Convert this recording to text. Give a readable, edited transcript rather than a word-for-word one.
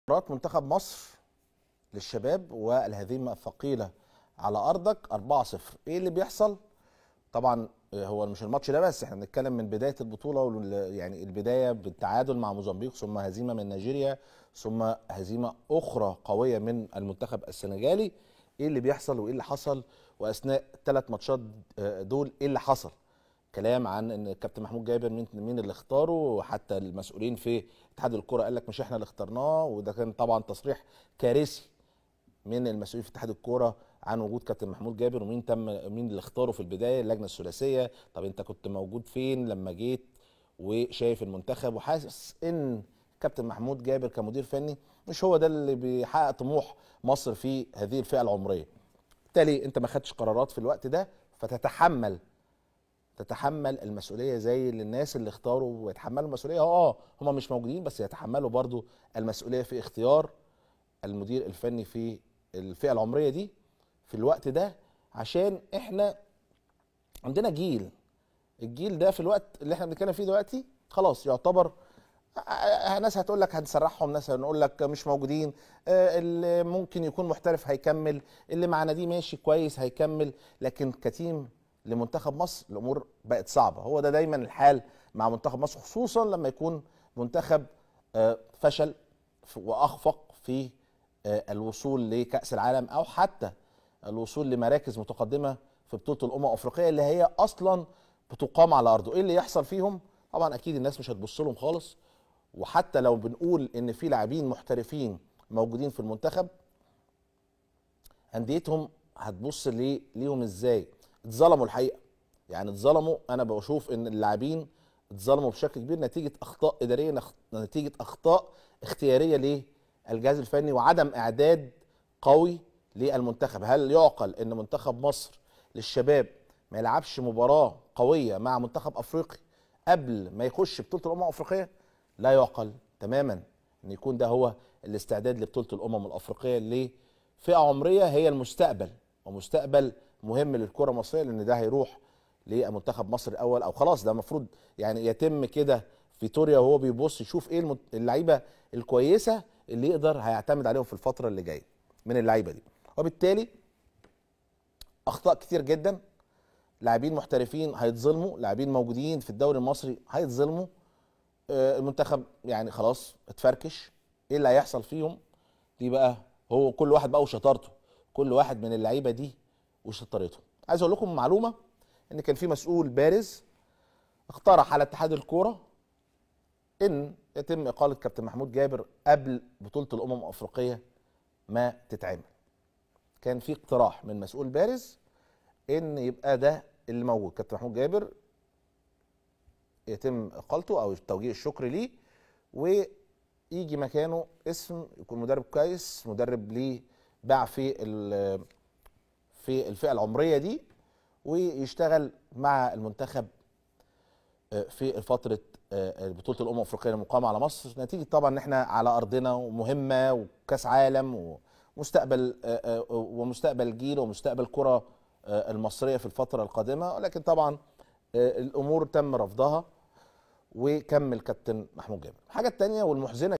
مباراة منتخب مصر للشباب والهزيمة الثقيلة على أرضك 4-0. إيه اللي بيحصل؟ طبعا هو مش الماتش ده بس، احنا بنتكلم من بداية البطولة، يعني البداية بالتعادل مع موزمبيق، ثم هزيمة من نيجيريا، ثم هزيمة أخرى قوية من المنتخب السنغالي. إيه اللي بيحصل وإيه اللي حصل؟ وأثناء الثلاث ماتشات دول إيه اللي حصل؟ كلام عن ان الكابتن محمود جابر مين اللي اختاره، وحتى المسؤولين في اتحاد الكره قال لك مش احنا اللي اخترناه، وده كان طبعا تصريح كارثي من المسؤولين في اتحاد الكوره عن وجود كابتن محمود جابر، مين اللي اختاره في البدايه، اللجنه الثلاثيه. طب انت كنت موجود فين لما جيت وشايف المنتخب وحاسس ان كابتن محمود جابر كمدير فني مش هو ده اللي بيحقق طموح مصر في هذه الفئه العمريه؟ بالتالي انت ما خدتش قرارات في الوقت ده، فتتحمل المسؤوليه زي الناس اللي اختاروا ويتحملوا المسؤوليه. هم مش موجودين بس يتحملوا برضو المسؤوليه في اختيار المدير الفني في الفئه العمريه دي في الوقت ده، عشان احنا عندنا الجيل ده في الوقت اللي احنا بنتكلم فيه دلوقتي خلاص يعتبر. ناس هتقول لك هنسرحهم، ناس هنقول لك مش موجودين، اللي ممكن يكون محترف هيكمل، اللي معنا دي ماشي كويس هيكمل، لكن كتيم لمنتخب مصر الامور بقت صعبه. هو ده دايما الحال مع منتخب مصر، خصوصا لما يكون منتخب فشل واخفق في الوصول لكأس العالم، او حتى الوصول لمراكز متقدمه في بطوله الامم الافريقيه اللي هي اصلا بتقام على ارضه. ايه اللي يحصل فيهم؟ طبعا اكيد الناس مش هتبص لهم خالص، وحتى لو بنقول ان في لاعبين محترفين موجودين في المنتخب، انديتهم هتبص ليهم ازاي؟ اتظلموا الحقيقه، يعني اتظلموا. انا بشوف ان اللاعبين اتظلموا بشكل كبير نتيجه اخطاء اداريه، نتيجه اخطاء اختياريه للجهاز الفني، وعدم اعداد قوي للمنتخب. هل يعقل ان منتخب مصر للشباب ما يلعبش مباراه قويه مع منتخب افريقي قبل ما يخش بطوله الامم الافريقيه؟ لا يعقل تماما ان يكون ده هو الاستعداد لبطوله الامم الافريقيه، اللي فئه عمريه هي المستقبل، ومستقبل مهم للكره المصريه، لان ده هيروح لمنتخب مصر الاول، او خلاص ده المفروض يعني يتم كده فيتوريا وهو بيبص يشوف ايه اللعيبه الكويسه اللي يقدر هيعتمد عليهم في الفتره اللي جايه من اللعيبه دي. وبالتالي اخطاء كتير جدا، لاعبين محترفين هيتظلموا، لاعبين موجودين في الدوري المصري هيتظلموا. المنتخب يعني خلاص اتفركش. ايه اللي هيحصل فيهم؟ دي بقى هو كل واحد بقى وشطارته، كل واحد من اللعيبه دي وشطارته. عايز اقول لكم معلومه، ان كان في مسؤول بارز اقترح على اتحاد الكوره ان يتم اقاله كابتن محمود جابر قبل بطوله الامم الافريقيه ما تتعمل. كان في اقتراح من مسؤول بارز ان يبقى ده اللي موجود، كابتن محمود جابر يتم اقالته او توجيه الشكر ليه، ويجي مكانه اسم يكون مدرب كويس، مدرب ليه باع في الفئه العمريه دي، ويشتغل مع المنتخب في فتره بطوله الامم الافريقيه المقامه على مصر، نتيجه طبعا ان احنا على ارضنا ومهمه وكاس عالم ومستقبل ومستقبل جيل ومستقبل كره المصريه في الفتره القادمه. ولكن طبعا الامور تم رفضها، وكمل كابتن محمود جابر. الحاجه الثانيه والمحزنه